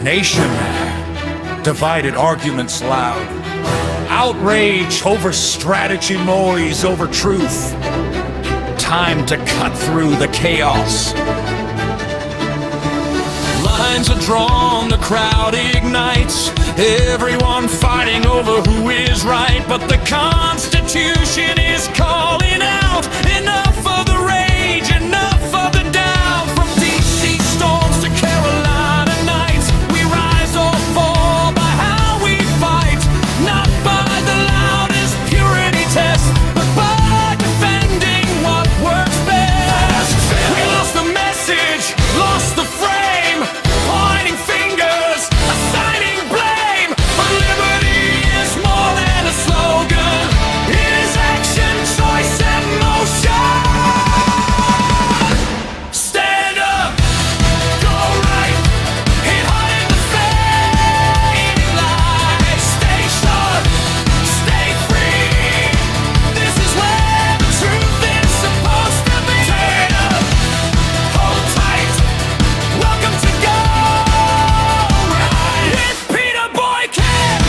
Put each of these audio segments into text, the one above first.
Nation, divided arguments loud. Outrage over strategy, noise over truth. Time to cut through the chaos. Lines are drawn, the crowd ignites. Everyone fighting over who is right. But the Constitution is calling out. Enough of the rage, enough of the doubt. From DC storms to Carolina nights, we rise or fall by how we fight. Not by the loudest purity test, but by defending what works best. We lost the message, lost the frame, pointing fingers, assigning blame. But liberty is more than a slogan. It is action, choice, and motion. Stand up, go right, hit hard in the fading light. Stay sharp, stay free. This is where the truth is supposed to be. Turn up, hold tight. Welcome to Go Right with Peter Boykin.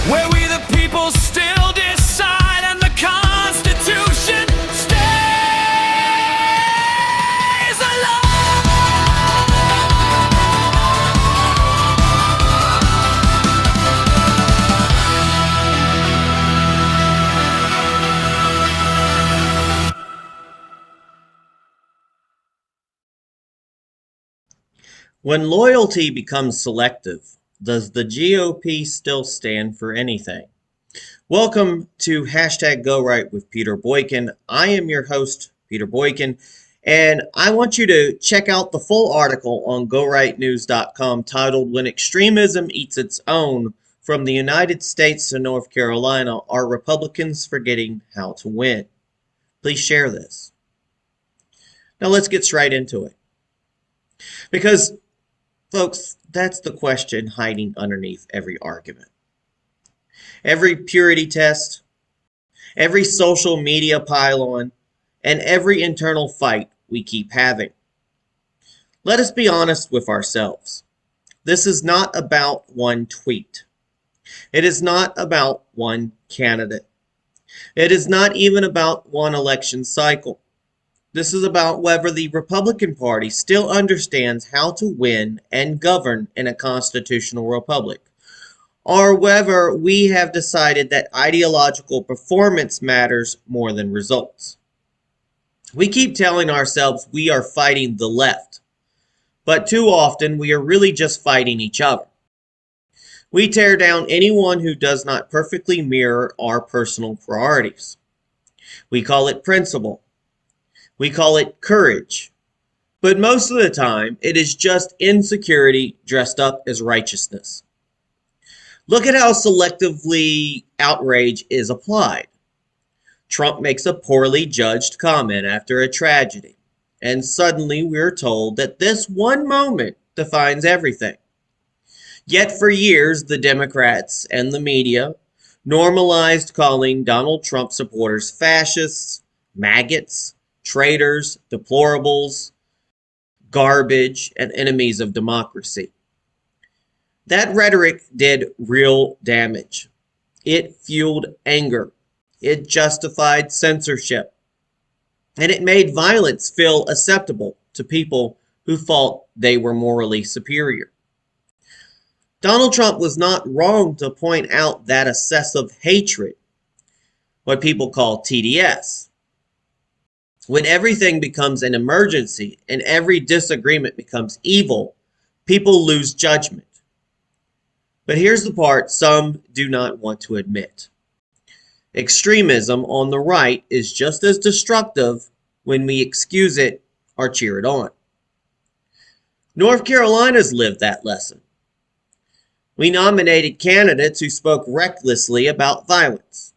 Where we the people still decide and the Constitution stays alive. When loyalty becomes selective, does the GOP still stand for anything? Welcome to #GoRight with Peter Boykin. I am your host, Peter Boykin, and I want you to check out the full article on GoRightNews.com titled "When Extremism Eats Its Own, From the United States to North Carolina, Are Republicans Forgetting How to Win?" Please share this. Now let's get straight into it. Because, folks, that's the question hiding underneath every argument. Every purity test, every social media pylon, and every internal fight we keep having. Let us be honest with ourselves. This is not about one tweet. It is not about one candidate. It is not even about one election cycle. This is about whether the Republican Party still understands how to win and govern in a constitutional republic, or whether we have decided that ideological performance matters more than results. We keep telling ourselves we are fighting the left, but too often we are really just fighting each other. We tear down anyone who does not perfectly mirror our personal priorities. We call it principle. We call it courage. But most of the time, it is just insecurity dressed up as righteousness. Look at how selectively outrage is applied. Trump makes a poorly judged comment after a tragedy, and suddenly we're told that this one moment defines everything. Yet for years, the Democrats and the media normalized calling Donald Trump supporters fascists, maggots, traitors, deplorables, garbage, and enemies of democracy. That rhetoric did real damage. It fueled anger. It justified censorship. And it made violence feel acceptable to people who thought they were morally superior. Donald Trump was not wrong to point out that excessive hatred, what people call TDS. When everything becomes an emergency and every disagreement becomes evil, people lose judgment. But here's the part some do not want to admit. Extremism on the right is just as destructive when we excuse it or cheer it on. North Carolina's lived that lesson. We nominated candidates who spoke recklessly about violence.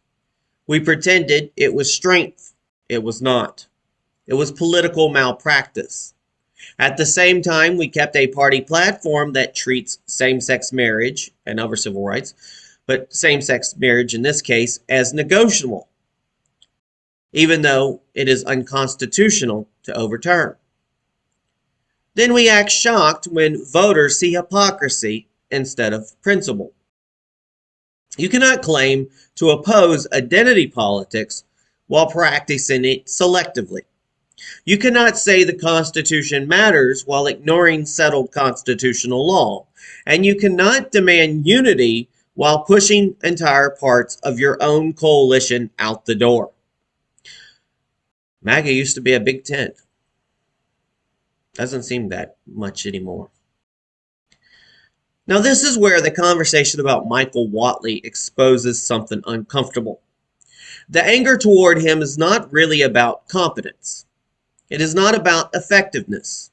We pretended it was strength. It was not. It was political malpractice. At the same time, we kept a party platform that treats same-sex marriage and other civil rights, but same-sex marriage in this case, as negotiable. even though it is unconstitutional to overturn. Then we act shocked when voters see hypocrisy instead of principle. You cannot claim to oppose identity politics while practicing it selectively. You cannot say the Constitution matters while ignoring settled constitutional law. And you cannot demand unity while pushing entire parts of your own coalition out the door. MAGA used to be a big tent. Doesn't seem that much anymore. Now, this is where the conversation about Michael Whatley exposes something uncomfortable. The anger toward him is not really about competence. It is not about effectiveness.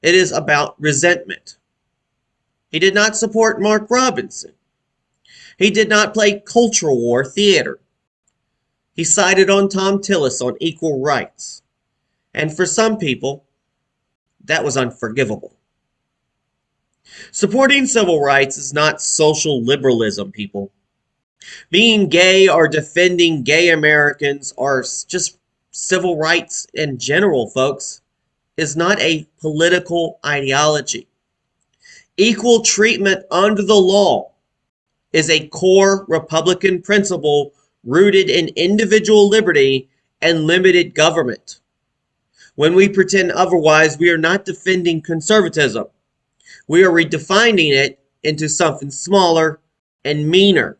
It is about resentment. He did not support Mark Robinson. He did not play cultural war theater. He sided on Tom Tillis on equal rights. And for some people, that was unforgivable. Supporting civil rights is not social liberalism, people. Being gay or defending gay Americans or just civil rights in general, folks, is not a political ideology. Equal treatment under the law is a core Republican principle rooted in individual liberty and limited government. When we pretend otherwise, we are not defending conservatism. We are redefining it into something smaller and meaner.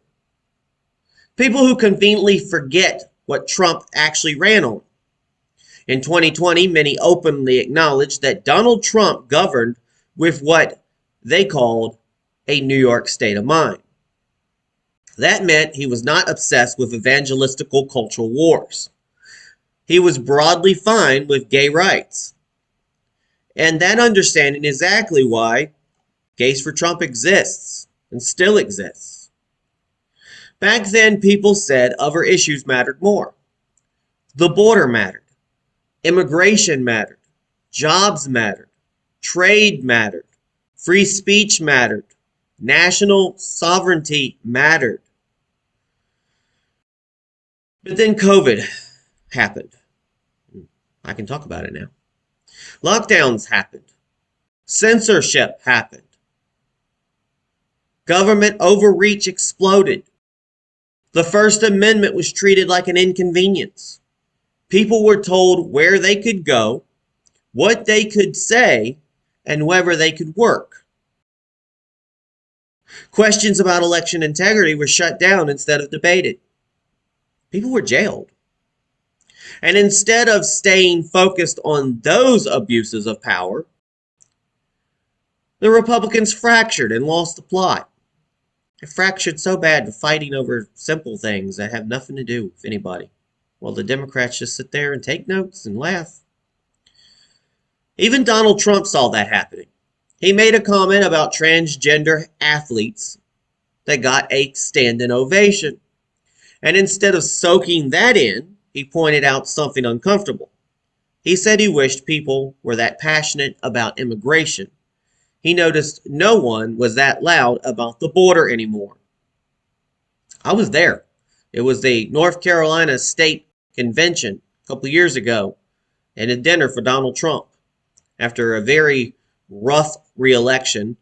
People who conveniently forget what Trump actually ran on. In 2020, many openly acknowledged that Donald Trump governed with what they called a New York state of mind. That meant he was not obsessed with evangelical cultural wars. He was broadly fine with gay rights. And that understanding is exactly why Gays for Trump exists and still exists. Back then, people said other issues mattered more. The border mattered. Immigration mattered. Jobs mattered. Trade mattered. Free speech mattered. National sovereignty mattered. But then COVID happened. I can talk about it now. Lockdowns happened. Censorship happened. Government overreach exploded. The First Amendment was treated like an inconvenience. People were told where they could go, what they could say, and whether they could work. Questions about election integrity were shut down instead of debated. People were jailed. And instead of staying focused on those abuses of power, the Republicans fractured and lost the plot. They fractured so bad to fighting over simple things that have nothing to do with anybody, while the Democrats just sit there and take notes and laugh. Even Donald Trump saw that happening. He made a comment about transgender athletes that got a standing ovation. And instead of soaking that in, he pointed out something uncomfortable. He said he wished people were that passionate about immigration. He noticed no one was that loud about the border anymore. I was there. It was the North Carolina State Convention a couple of years ago, and a dinner for Donald Trump. After a very rough re-election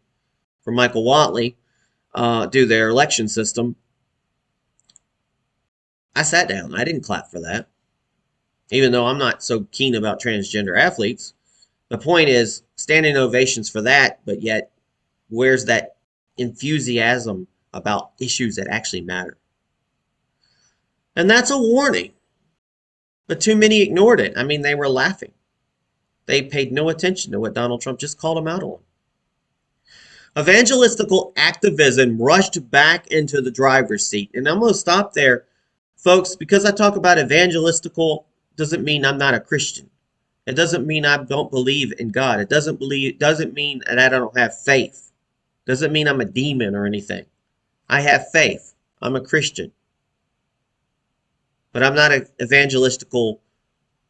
for Michael Whatley due to their election system, I sat down. I didn't clap for that, even though I'm not so keen about transgender athletes. The point is, standing ovations for that, but yet, where's that enthusiasm about issues that actually matter? And that's a warning. But too many ignored it. I mean, they were laughing. They paid no attention to what Donald Trump just called them out on. Evangelical activism rushed back into the driver's seat. And I'm going to stop there, folks, because I talk about evangelical doesn't mean I'm not a Christian. It doesn't mean I don't believe in God. It doesn't mean that I don't have faith. It doesn't mean I'm a demon or anything. I have faith. I'm a Christian. But I'm not an evangelical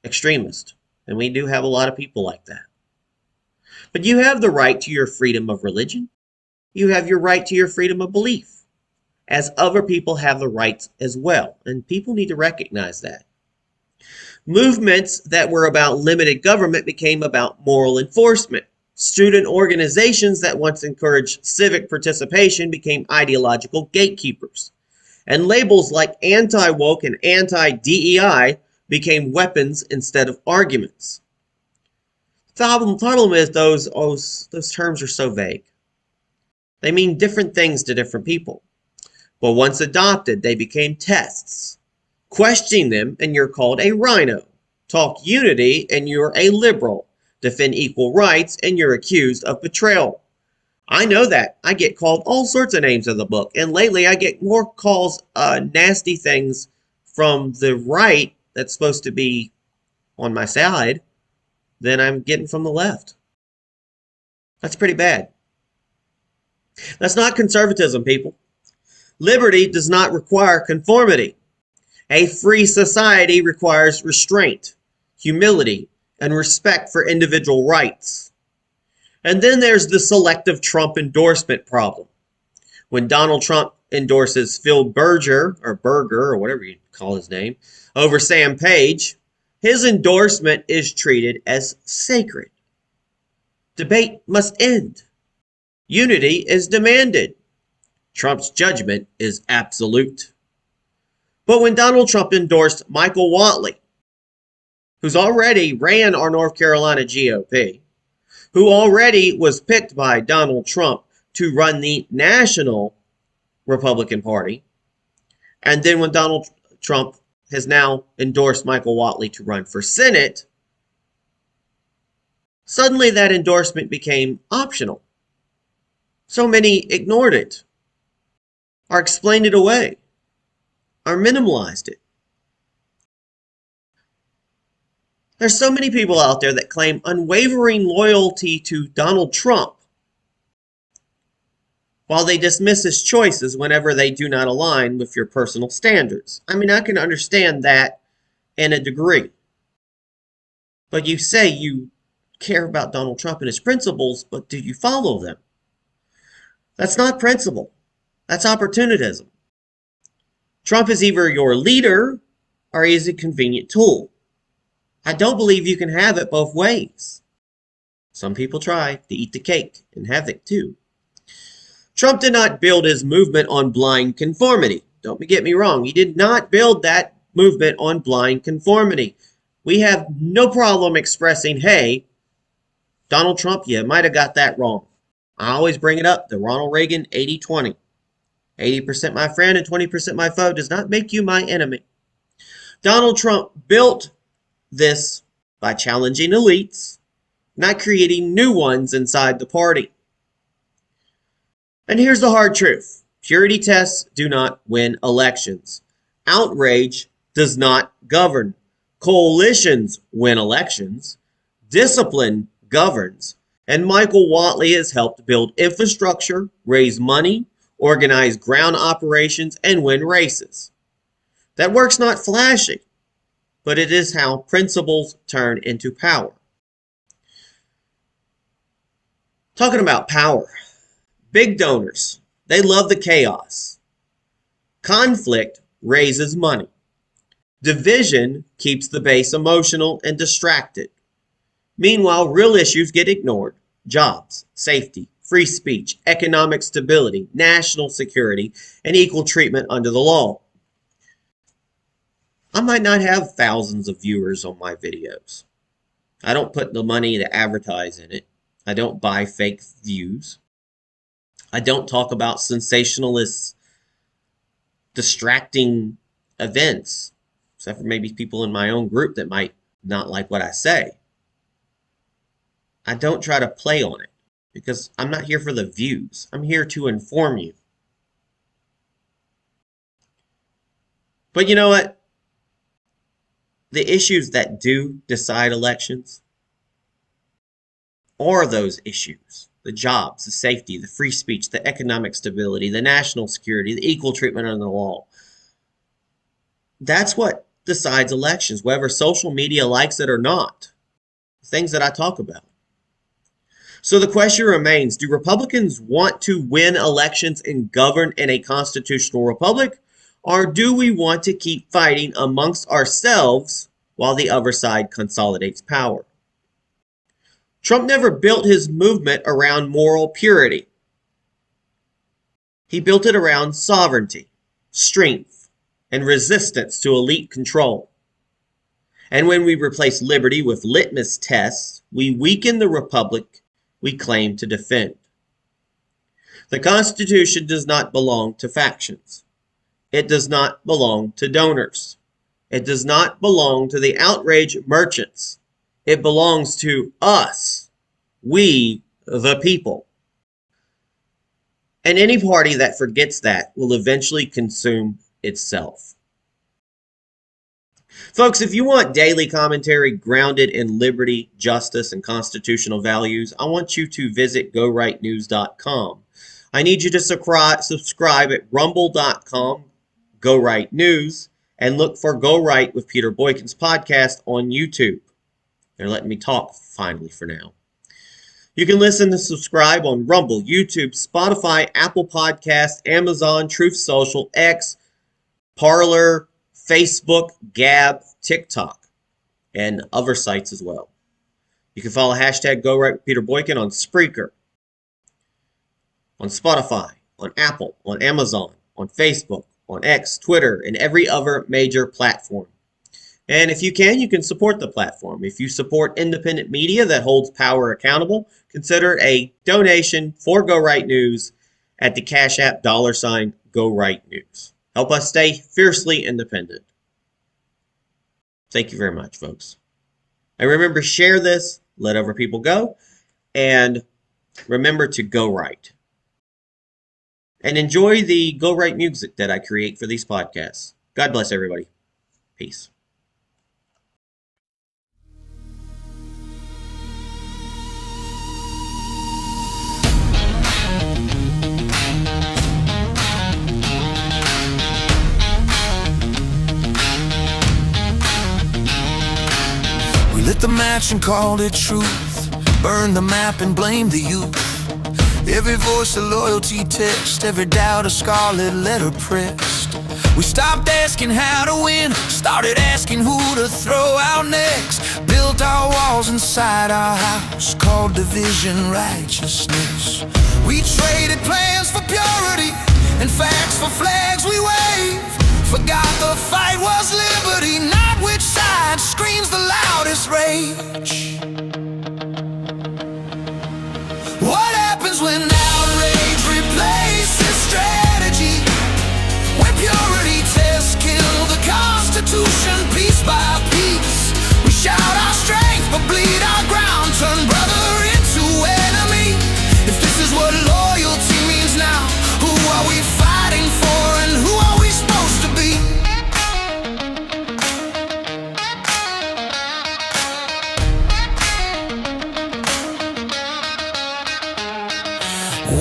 extremist. And we do have a lot of people like that. But you have the right to your freedom of religion. You have your right to your freedom of belief, as other people have the rights as well. And people need to recognize that. Movements that were about limited government became about moral enforcement. Student organizations that once encouraged civic participation became ideological gatekeepers. And labels like anti-woke and anti-DEI became weapons instead of arguments. The problem is those terms are so vague. They mean different things to different people. But once adopted, they became tests. Question them and you're called a rhino. Talk unity and you're a liberal. Defend equal rights and you're accused of betrayal. I know that. I get called all sorts of names in the book. And lately I get more calls, nasty things from the right that's supposed to be on my side than I'm getting from the left. That's pretty bad. That's not conservatism, people. Liberty does not require conformity. A free society requires restraint, humility, and respect for individual rights. And then there's the selective Trump endorsement problem. When Donald Trump endorses Phil Berger, or whatever you call his name, over Sam Page, his endorsement is treated as sacred. Debate must end. Unity is demanded. Trump's judgment is absolute. But when Donald Trump endorsed Michael Whatley, who's already ran our North Carolina GOP, who already was picked by Donald Trump to run the national Republican Party, and then when Donald Trump has now endorsed Michael Whatley to run for Senate, suddenly that endorsement became optional. So many ignored it, or explained it away, or minimalized it. There's so many people out there that claim unwavering loyalty to Donald Trump while they dismiss his choices whenever they do not align with your personal standards. I mean, I can understand that in a degree. But you say you care about Donald Trump and his principles, but do you follow them? That's not principle. That's opportunism. Trump is either your leader or he is a convenient tool. I don't believe you can have it both ways. Some people try to eat the cake and have it too. Trump did not build his movement on blind conformity. Don't get me wrong. He did not build that movement on blind conformity. We have no problem expressing, hey, Donald Trump, you might have got that wrong. I always bring it up, the Ronald Reagan 80-20. 80% my friend and 20% my foe does not make you my enemy. Donald Trump built this by challenging elites, not creating new ones inside the party. And here's the hard truth. Purity tests do not win elections. Outrage does not govern. Coalitions win elections. Discipline governs. And Michael Whatley has helped build infrastructure, raise money, organize ground operations, and win races. That work's not flashy, but it is how principles turn into power. Talking about power, big donors, they love the chaos. Conflict raises money. Division keeps the base emotional and distracted. Meanwhile, real issues get ignored. Jobs, safety, free speech, economic stability, national security, and equal treatment under the law. I might not have thousands of viewers on my videos. I don't put the money to advertise in it. I don't buy fake views. I don't talk about sensationalist, distracting events, except for maybe people in my own group that might not like what I say. I don't try to play on it because I'm not here for the views. I'm here to inform you. But you know what? The issues that do decide elections are those issues. The jobs, the safety, the free speech, the economic stability, the national security, the equal treatment under the law. That's what decides elections, whether social media likes it or not. Things that I talk about. So the question remains, do Republicans want to win elections and govern in a constitutional republic? Or do we want to keep fighting amongst ourselves while the other side consolidates power. Trump never built his movement around moral purity. He built it around sovereignty, strength, and resistance to elite control. And when we replace liberty with litmus tests, we weaken the republic we claim to defend. The Constitution does not belong to factions. It does not belong to donors. It does not belong to the outrage merchants. It belongs to us, we the people. And any party that forgets that will eventually consume itself. Folks, if you want daily commentary grounded in liberty, justice, and constitutional values, I want you to visit GoRightNews.com. I need you to subscribe at rumble.com, Go Right News, and look for Go Right with Peter Boykin's podcast on YouTube. They're letting me talk finally for now. You can listen and subscribe on Rumble, YouTube, Spotify, Apple Podcasts, Amazon, Truth Social, X, Parler, Facebook, Gab, TikTok, and other sites as well. You can follow hashtag Go Right with Peter Boykin on Spreaker, on Spotify, on Apple, on Amazon, on Facebook, on X, Twitter, and every other major platform. And if you can support the platform. If you support independent media that holds power accountable, consider a donation for Go Right News at the Cash App $ Go Right News. Help us stay fiercely independent. Thank you very much, folks. And remember, share this, let other people go, and remember to go right. And enjoy the Go Right music that I create for these podcasts. God bless everybody. Peace. We lit the match and called it truth, burned the map and blamed the youth. Every voice a loyalty test, every doubt a scarlet letter pressed. We stopped asking how to win, started asking who to throw out next. Built our walls inside our house, called division righteousness. We traded plans for purity and facts for flags we wave. Forgot the fight was liberty, not which side screams the loudest rage. What happens when outrage replaces strategy? When purity tests kill the Constitution piece by piece. We shout our strength but bleed our ground, turn brother into enemy. If this is what loyalty means now, who are we fighting for and who are we supposed to be?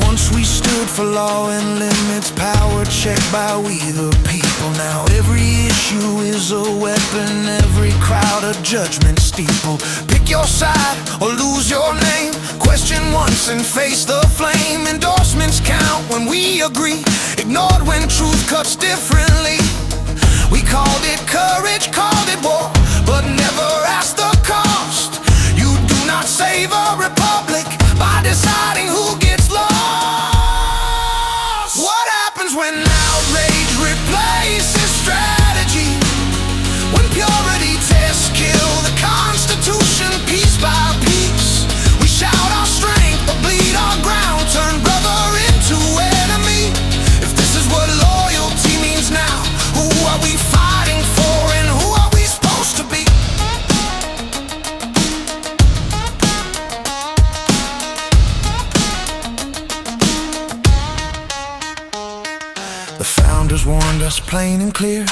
Once we stood for law and limits, power checked by we the people. Now every issue is a weapon, every crowd a judgment steeple. Pick your side or lose your name, question once and face the flame. Endorsements count when we agree, ignored when truth cuts differently. We called it courage, called it war, but never asked the cost. You do not save a republic by deciding who gets lost. What happens when outrage replaces strategy? When purity tests kill the Constitution piece by piece. We shout our strength but bleed our ground, turn brother into enemy. If this is what loyalty means now, who are we fighting for and who are we supposed to be? The founders warned us plain and clear,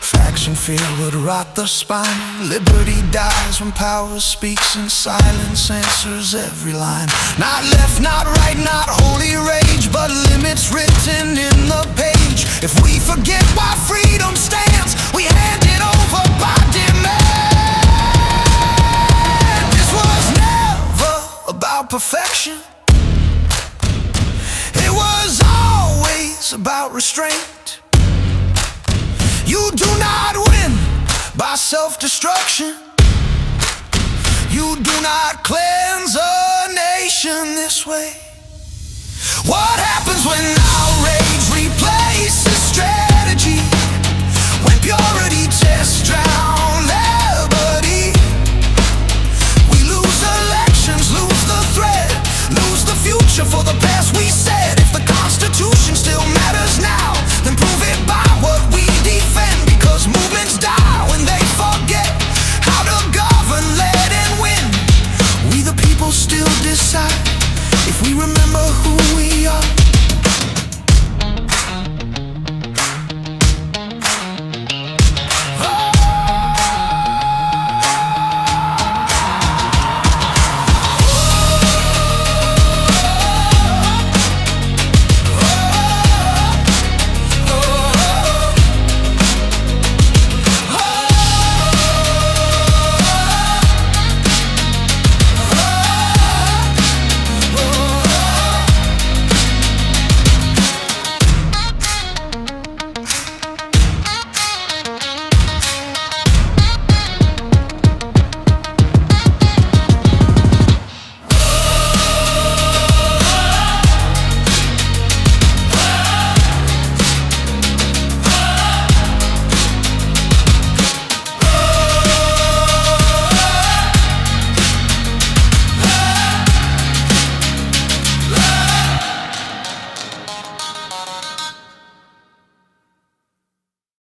faction fear would rot the spine. Liberty dies when power speaks and silence answers every line. Not left, not right, not holy rage, but limits written in the page. If we forget why freedom stands, we hand it over by demand. This was never about perfection. It was always about restraint. You do not win by by self-destruction. You do not cleanse a nation this way. What happens when outrage replaces strategy? When pure